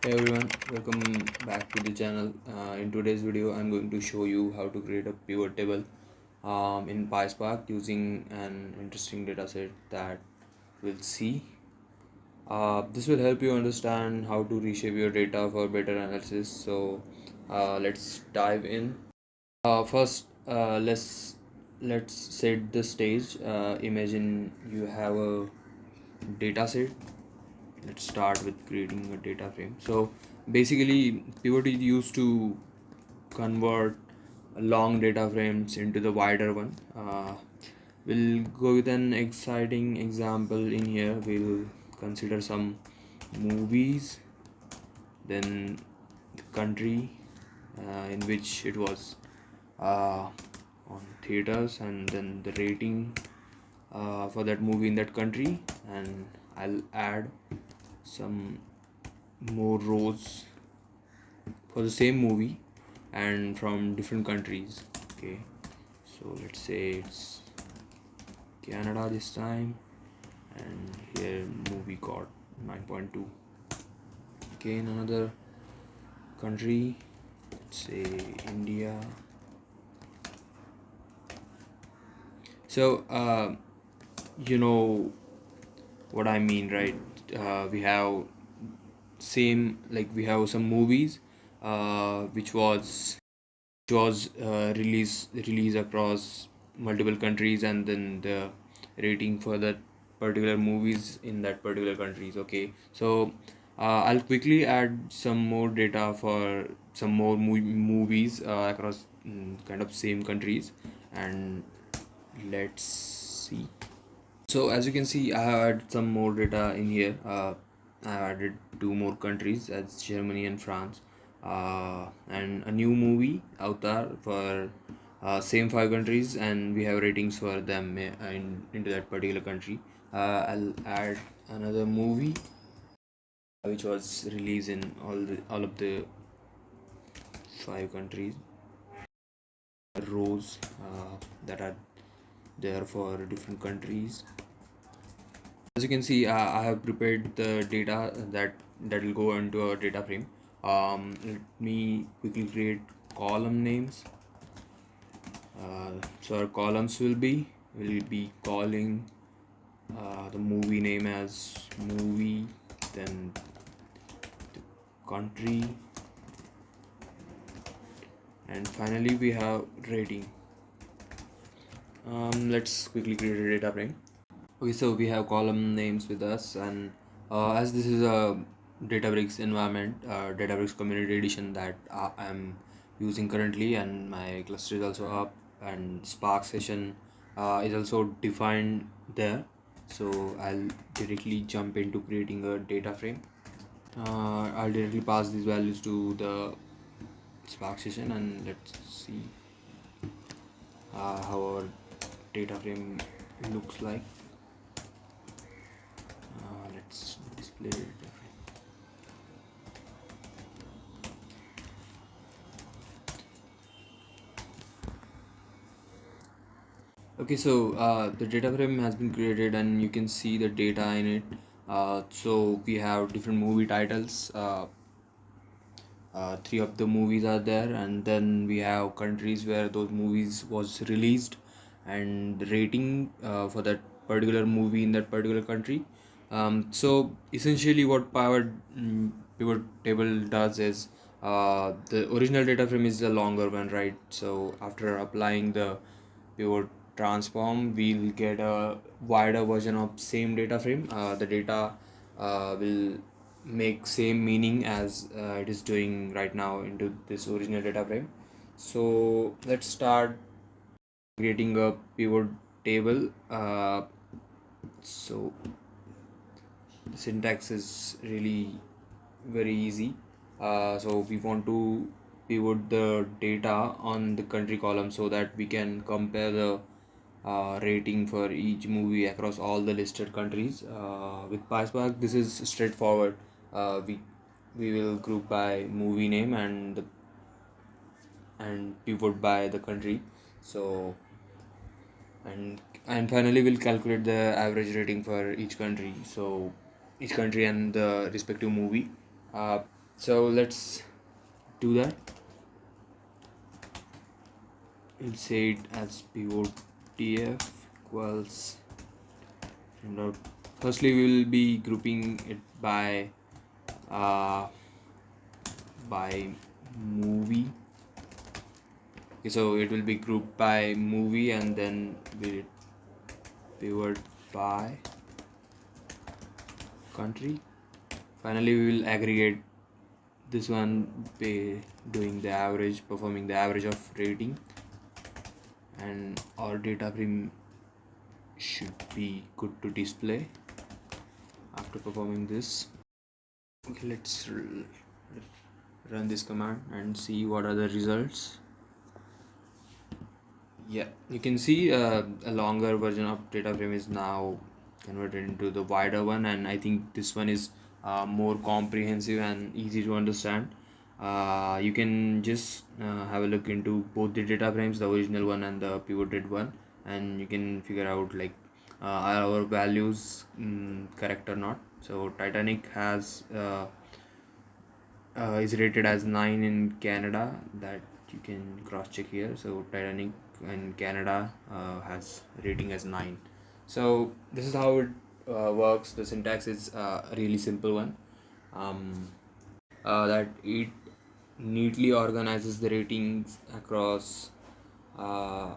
Hey everyone, welcome back to the channel. In today's video, I'm going to show you how to create a pivot table in Pyspark using an interesting dataset that we'll see. This will help you understand how to reshape your data for better analysis. So let's dive in. First, let's set the stage. Imagine you have a dataset. Let's start with creating a data frame. So basically pivot is used to convert long data frames into the wider one. We'll go with an exciting example in here. We'll consider some movies, then the country in which it was on theaters, and then the rating for that movie in that country, and I'll add some more rows for the same movie and from different countries. Okay, so let's say it's Canada this time, and here movie got 9.2. Okay, in another country, let's say India. So you know what I mean, right? We have we have some movies which was released across multiple countries, and then the rating for that particular movies in that particular countries. Okay, so I'll quickly add some more data for some more movies across kind of same countries, and let's see. So as you can see, I have added some more data in here. I have added two more countries, as Germany and France, and a new movie Avatar for same five countries, and we have ratings for them into that particular country. I'll add another movie which was released in all of the five countries. Rows that are there for different countries. As you can see, I have prepared the data that will go into a data frame. Let me quickly create column names. So our columns will be calling the movie name as movie, then the country, and finally we have rating. Let's quickly create a data frame. Okay, so we have column names with us, and as this is a Databricks environment, Databricks Community Edition that I'm using currently, and my cluster is also up, and Spark session is also defined there. So I'll directly jump into creating a data frame. I'll directly pass these values to the Spark session, and let's see how our data frame looks like. Let's display it. Okay, so the data frame has been created, and you can see the data in it. So we have different movie titles. Three of the movies are there, and then we have countries where those movies was released, and the rating for that particular movie in that particular country. So essentially what pivot table does is, the original data frame is the longer one, right? So after applying the pivot transform, we'll get a wider version of same data frame. The data will make same meaning as it is doing right now into this original data frame. So let's start creating a pivot table. So the syntax is really very easy. So we want to pivot the data on the country column so that we can compare the rating for each movie across all the listed countries. With Pyspark, this is straightforward. We will group by movie name and pivot by the country. So and finally we'll calculate the average rating for each country. So each country and the respective movie. So let's do that. We'll say it as pivot tf equals and firstly we will be grouping it uh, by movie. Okay, so it will be grouped by movie and then we pivot by country. Finally we will aggregate this one by doing the average, performing the average of rating, and our data frame should be good to display after performing this. Okay, let's run this command and see what are the results. Yeah, you can see a longer version of data frame is now converted into the wider one, and I think this one is more comprehensive and easy to understand. You can just have a look into both the data frames, the original one and the pivoted one, and you can figure out like are our values correct or not. So Titanic has is rated as 9 in Canada, that you can cross check here. So Titanic in Canada has rating as 9. So this is how it works. The syntax is a really simple one, that it neatly organizes the ratings across, uh,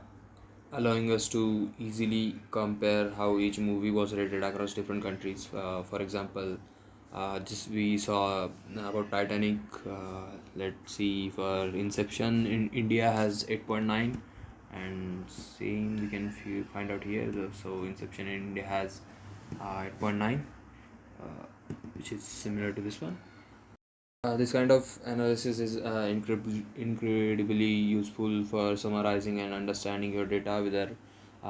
allowing us to easily compare how each movie was rated across different countries. For example, just we saw about Titanic. Let's see, for Inception in India has 8.9, and same we can find out here. So Inception in India has 8.9, which is similar to this one. This kind of analysis is incredibly useful for summarizing and understanding your data, whether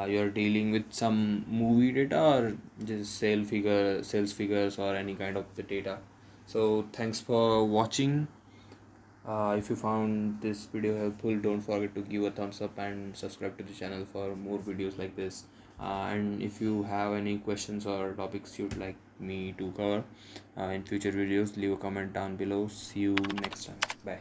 you're dealing with some movie data or just sales figures, or any kind of the data. So thanks for watching. If you found this video helpful, don't forget to give a thumbs up and subscribe to the channel for more videos like this. And if you have any questions or topics you'd like me to cover in future videos, leave a comment down below. See you next time. Bye.